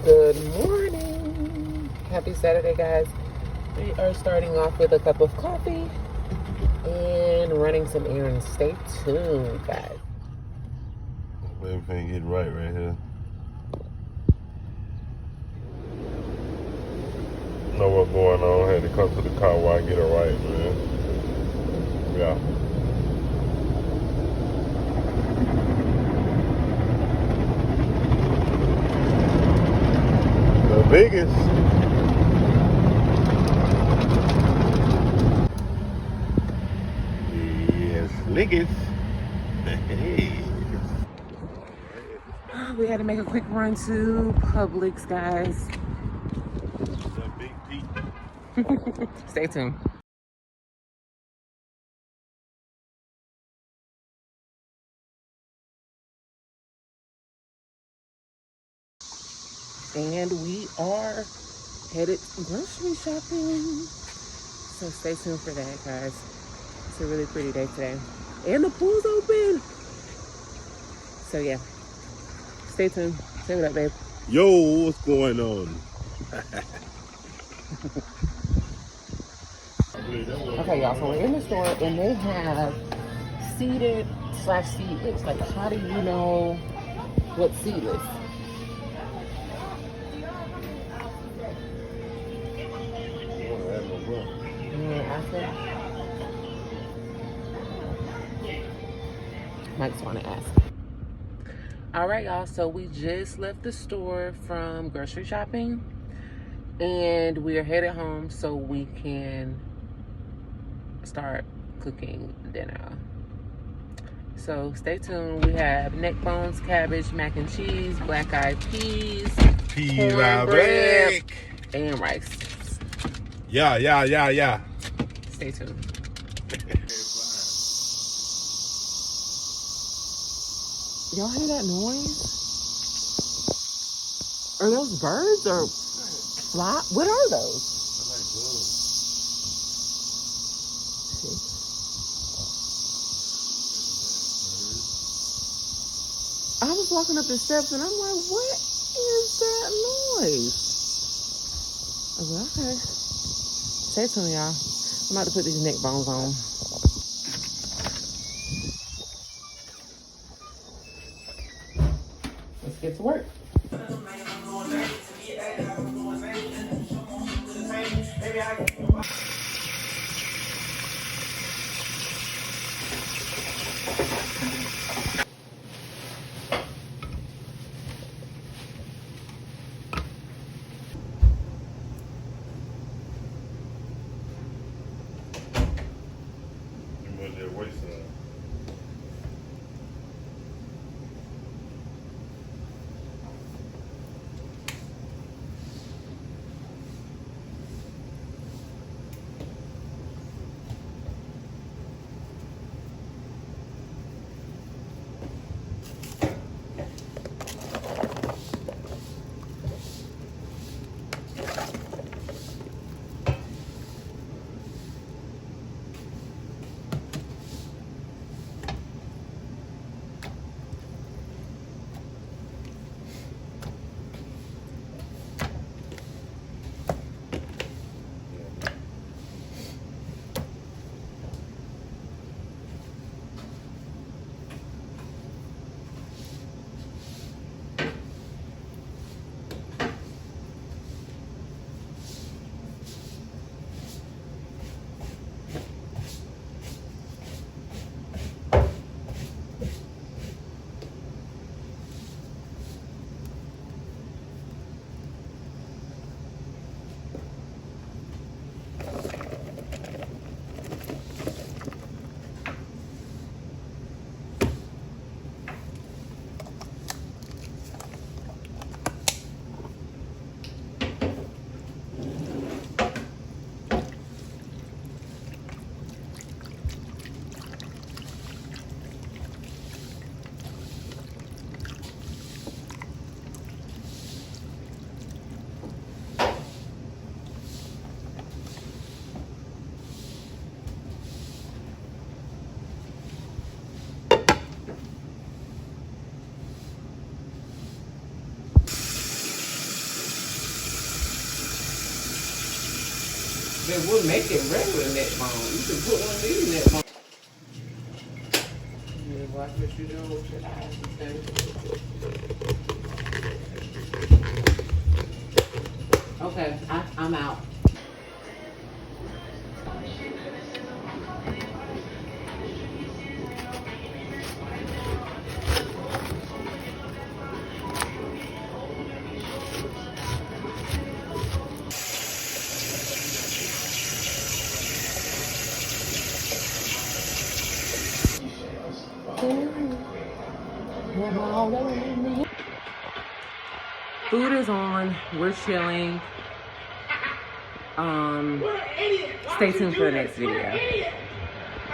Good morning. Happy Saturday, guys. We are starting off with a cup of coffee and running some errands. Stay tuned, guys. Everything get right here. Know what's going on. Had to come to the car while I get it right, man. Yeah. The biggest. Yes, liggest. Hey. We had to make a quick run to Publix, guys. The Big Pete. Stay tuned. And we are headed grocery shopping. So stay tuned for that, guys. It's a really pretty day today. And the pool's open. So yeah, stay tuned. Say what up, babe. Yo, what's going on? Okay, y'all, so we're in the store and they have seeded/seedless. Like, how do you know what's seedless? Mike's want to ask. All right, y'all, so we just left the store from grocery shopping and we are headed home so we can start cooking dinner. So stay tuned. We have neck bones, cabbage, mac and cheese, black eyed peas, cornbread, and rice. Yeah. Stay tuned. Y'all hear that noise? Are those birds or fly? What are those? I was walking up the steps and I'm like, what is that noise? I was like, okay. Stay tuned, y'all. I'm about to put these neck bones on. Let's get to work. Then we'll make it regular neck bone. You can put one of these neck bones. Yeah, watch what you're doing with your eyes and things. Okay, I'm out. Food is on. We're chilling. Stay tuned for the next video.